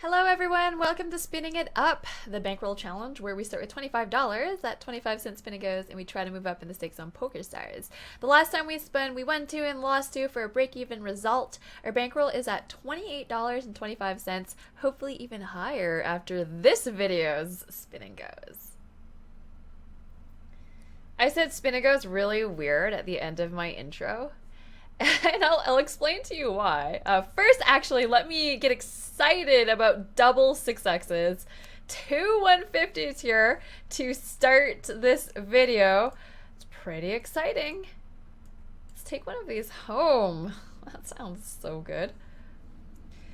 Hello everyone, welcome to Spinning It Up, the Bankroll Challenge, where we start with $25 at 25-cent spin and goes, and we try to move up in the stakes on PokerStars. The last time we spun, we won 2 and lost 2 for a break-even result. Our bankroll is at $28.25, hopefully even higher after this video's spin and goes. I said spin and goes really weird at the end of my intro. And I'll explain to you why. First, actually, let me get excited about double 6Xs. 2 150s here to start this video. It's pretty exciting. Let's take one of these home. That sounds so good.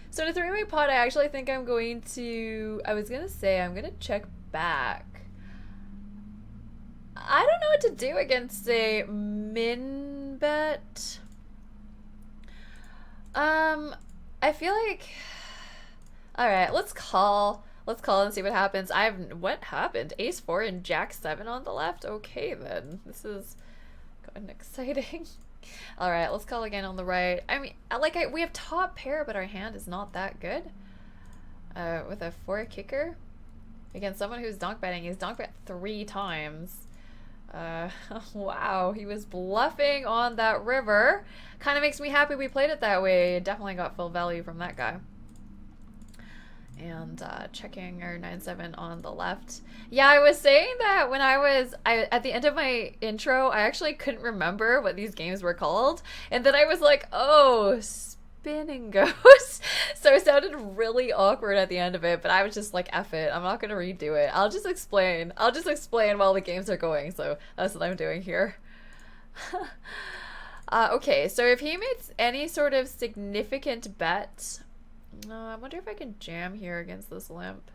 So in a 3-way pot, I actually think I'm going to... I'm going to check back. I don't know what to do against a min bet. I feel like, all right, let's call and see what happens. What happened? Ace 4 and Jack 7 on the left. Okay, then this is kind of exciting. All right, let's call again on the right. I mean, we have top pair, but our hand is not that good. With a 4 kicker against someone who's donk betting. He's donk bet 3 times. Wow, he was bluffing on that river. Kind of makes me happy we played it that way. Definitely got full value from that guy. And checking our 9-7 on the left. Yeah, I was saying that when at the end of my intro, I actually couldn't remember what these games were called. And then I was like, oh, spin and goes. So it sounded really awkward at the end of it, but I was just like, F it. I'm not going to redo it. I'll just explain while the games are going. So that's what I'm doing here. Okay, so if he makes any sort of significant bet, I wonder if I can jam here against this limp.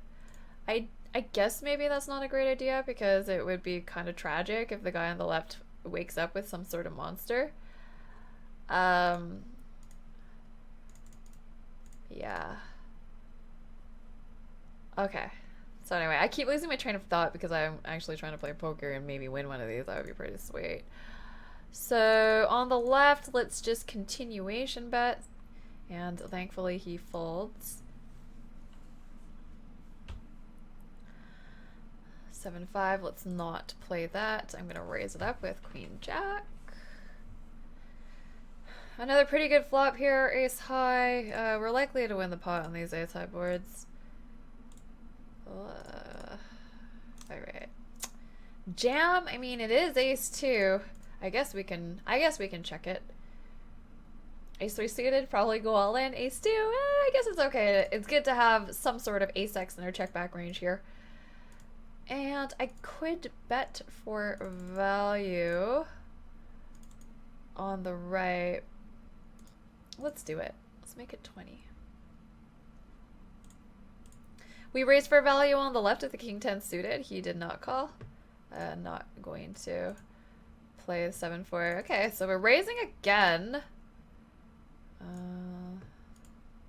I guess maybe that's not a great idea because it would be kind of tragic if the guy on the left wakes up with some sort of monster. Yeah. Okay. So anyway, I keep losing my train of thought because I'm actually trying to play poker and maybe win one of these. That would be pretty sweet. So on the left, let's just continuation bet. And thankfully he folds. 7-5, let's not play that. I'm gonna raise it up with Queen Jack. Another pretty good flop here, ace high. We're likely to win the pot on these ace high boards. Alright. Jam, I mean it is ace 2. I guess we can check it. Ace 3 suited, probably go all in. Ace 2, I guess it's okay. It's good to have some sort of ace X in our check back range here. And I could bet for value on the right. Let's do it. Let's make it 20. We raised for value on the left with the king 10 suited. He did not call. Not going to play the 7-4. Okay, so we're raising again.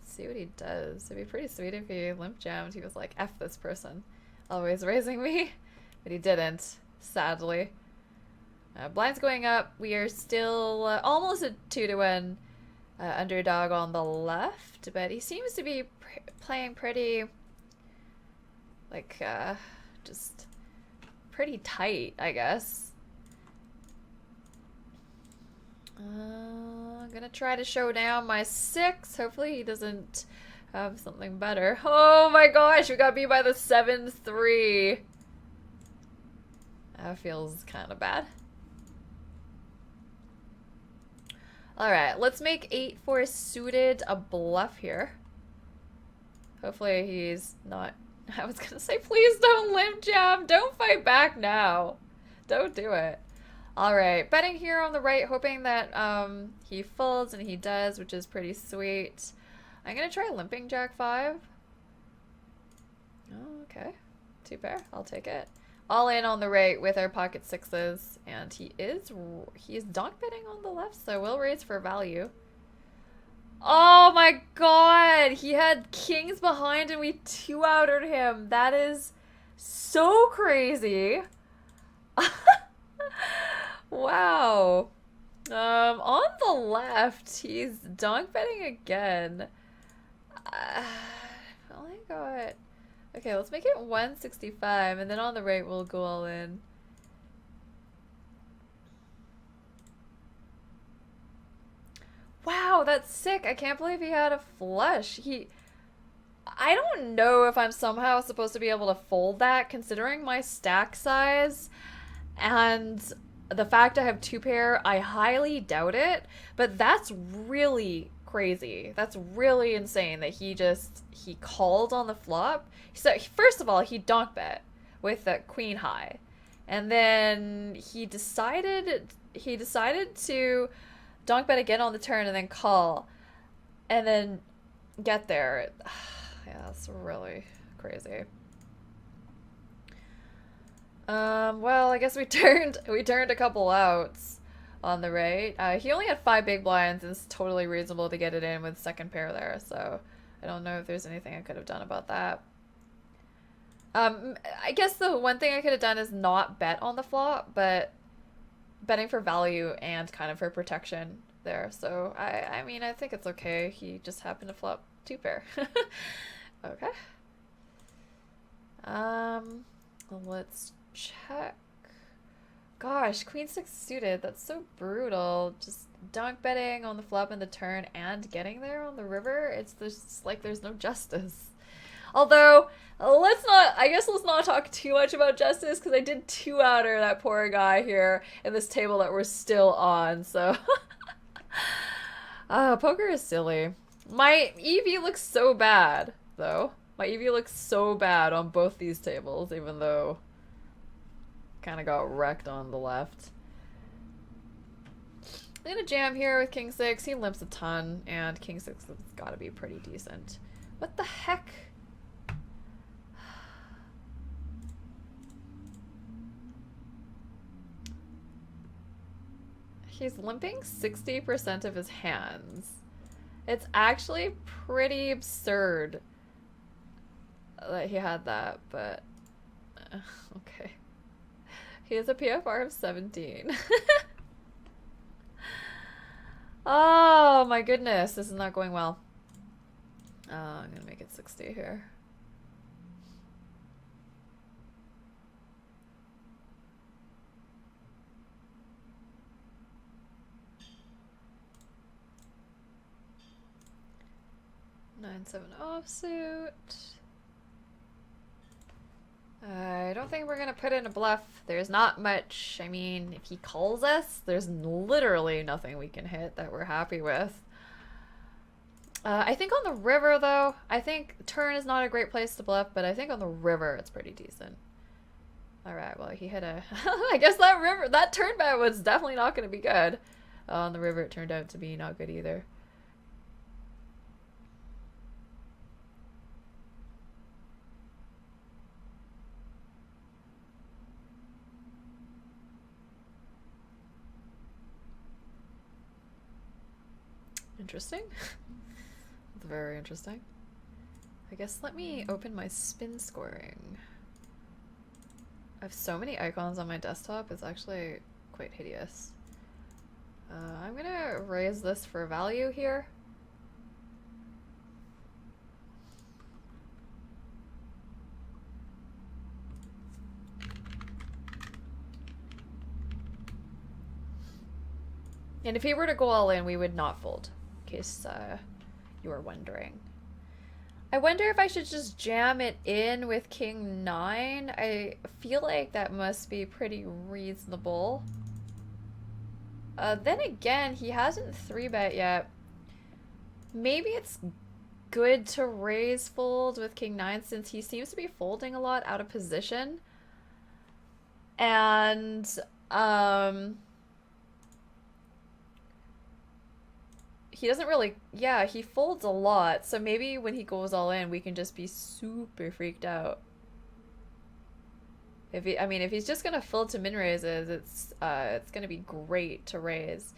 See what he does. It'd be pretty sweet if he limp jammed. He was like, F this person. Always raising me. But he didn't, sadly. Blinds going up. We are still almost a 2-1 underdog on the left. But he seems to be playing pretty, like, just pretty tight, I guess. I'm gonna try to show down my 6. Hopefully he doesn't have something better. Oh my gosh, we got beat by the 7-3. That feels kind of bad. Alright, let's make 8-4 suited a bluff here. Hopefully he's not... I was gonna say, please don't limp jam. Don't fight back now. Don't do it. Alright, betting here on the right, hoping that he folds, and he does, which is pretty sweet. I'm gonna try limping Jack 5. Oh, okay. 2 pair. I'll take it. All in on the right with our pocket 6s, and he is donk betting on the left, so we'll raise for value. Oh my god! He had kings behind and we 2-outered him. That is so crazy. Wow. On the left, he's donk betting again. I feel like got... Okay, let's make it 165, and then on the right we'll go all in. Wow, that's sick. I can't believe he had a flush. I don't know if I'm somehow supposed to be able to fold that, considering my stack size and the fact I have two pair. I highly doubt it, but that's really crazy. That's really insane that he called on the flop. So first of all, he donk bet with the queen high, and then he decided to donk bet again on the turn and then call, and then get there. Yeah, that's really crazy. Well, I guess we turned a couple outs on the right. He only had 5 big blinds, and it's totally reasonable to get it in with second pair there, so I don't know if there's anything I could have done about that. I guess the one thing I could have done is not bet on the flop, but betting for value and kind of for protection there. So I mean, I think it's okay. He just happened to flop 2 pair. Okay. Let's check. Gosh, queen 6 suited. That's so brutal. Just donk betting on the flop and the turn and getting there on the river. It's just like there's no justice. Although, let's not talk too much about justice, because I did 2-outer that poor guy here in this table that we're still on, so. Poker is silly. My EV looks so bad, though. My EV looks so bad on both these tables, even though kind of got wrecked on the left. I'm gonna jam here with king 6. He limps a ton, and king 6 has got to be pretty decent. What the heck? He's limping 60% of his hands. It's actually pretty absurd that he had that, but okay. He has a PFR of 17. Oh my goodness, this is not going well. I'm gonna make it 60 here. Nine, 7 offsuit. I don't think we're gonna put in a bluff. There's not much. I mean, if he calls us, there's literally nothing we can hit that we're happy with. I think on the river, though, I think turn is not a great place to bluff, but I think on the river it's pretty decent. Alright, well, he hit a... I guess that turn bet was definitely not going to be good. On the river, it turned out to be not good either. Interesting. That's very interesting. I guess let me open my spin scoring. I have so many icons on my desktop, it's actually quite hideous. I'm gonna raise this for value here. And if he were to go all in, we would not fold, in case you were wondering. I wonder if I should just jam it in with king 9. I feel like that must be pretty reasonable. Then again, he hasn't 3-bet yet. Maybe it's good to raise fold with king 9 since he seems to be folding a lot out of position. And, he doesn't really, yeah, he folds a lot, so maybe when he goes all in, we can just be super freaked out. If he, I mean, if he's just gonna fold to min raises, it's gonna be great to raise,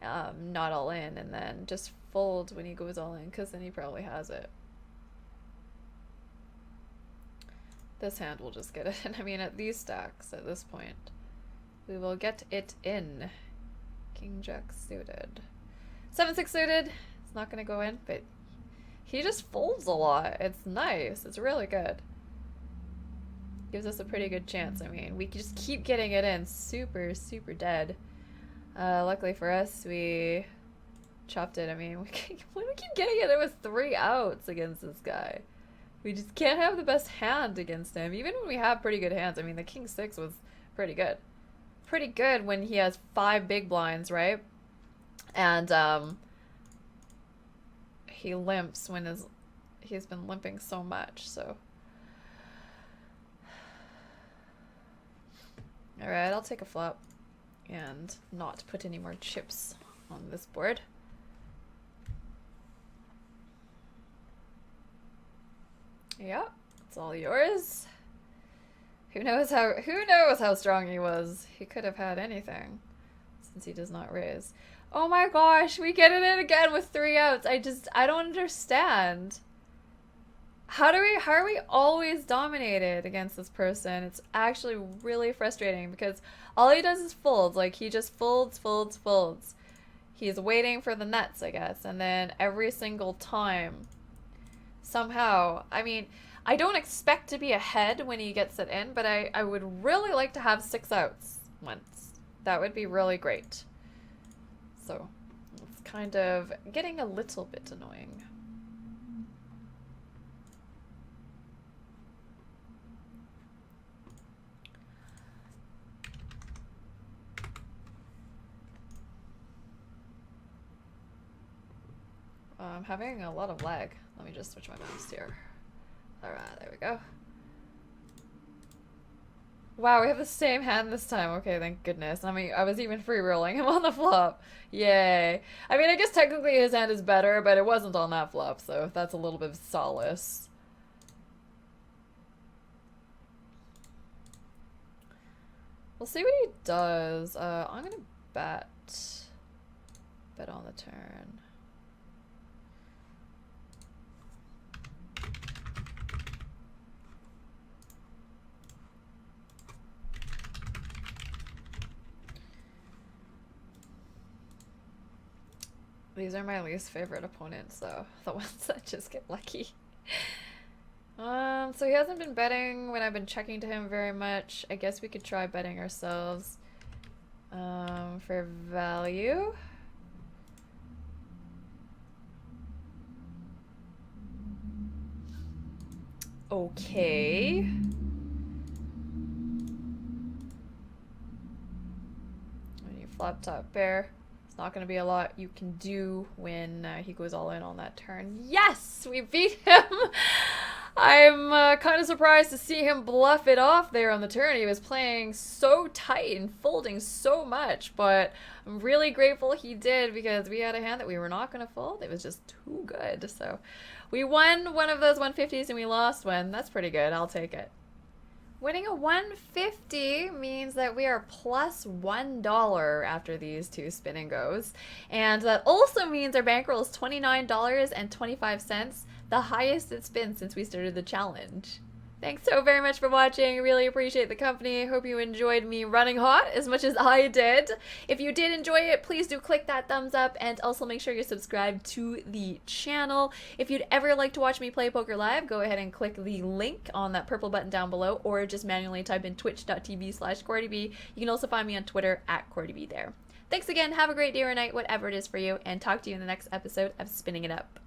not all in, and then just fold when he goes all in, because then he probably has it. This hand will just get it in. I mean, at these stacks, at this point, we will get it in. King Jack suited. 7-6 suited. It's not going to go in, but He just folds a lot. It's nice. It's really good. Gives us a pretty good chance. I mean, we just keep getting it in. Super, super dead. Luckily for us, we chopped it. I mean, we keep getting it in with 3 outs against this guy. We just can't have the best hand against him. Even when we have pretty good hands. I mean, the king 6 was pretty good. Pretty good when he has 5 big blinds, right? And, he limps when he's been limping so much, so. Alright, I'll take a flop and not put any more chips on this board. Yeah, it's all yours. Who knows how strong he was? He could have had anything since he does not raise. Oh my gosh, we get it in again with 3 outs. I don't understand. How are we always dominated against this person? It's actually really frustrating because all he does is folds. Like, he just folds, folds, folds. He's waiting for the nuts, I guess. And then every single time, somehow, I mean, I don't expect to be ahead when he gets it in, but I would really like to have 6 outs once. That would be really great. So, it's kind of getting a little bit annoying. I'm having a lot of lag. Let me just switch my mouse here. Alright, there we go. Wow, we have the same hand this time. Okay, thank goodness. I mean, I was even free rolling him on the flop. Yay. I mean, I guess technically his hand is better, but it wasn't on that flop, so that's a little bit of solace. We'll see what he does. I'm gonna bet on the turn. These are my least favorite opponents, though. The ones that just get lucky. So he hasn't been betting when I've been checking to him very much. I guess we could try betting ourselves for value. Okay. When you flop top pair. Not going to be a lot you can do when he goes all in on that turn. Yes! We beat him! I'm kind of surprised to see him bluff it off there on the turn. He was playing so tight and folding so much, but I'm really grateful he did because we had a hand that we were not going to fold. It was just too good. So we won one of those 150s and we lost one. That's pretty good. I'll take it. Winning a 150 means that we are plus $1 after these 2 spin and goes. And that also means our bankroll is $29.25, the highest it's been since we started the challenge. Thanks so very much for watching. Really appreciate the company. Hope you enjoyed me running hot as much as I did. If you did enjoy it, please do click that thumbs up and also make sure you're subscribed to the channel. If you'd ever like to watch me play poker live, go ahead and click the link on that purple button down below or just manually type in twitch.tv/courtiebee. You can also find me on Twitter @courtiebee there. Thanks again. Have a great day or night, whatever it is for you, and talk to you in the next episode of Spinning It Up.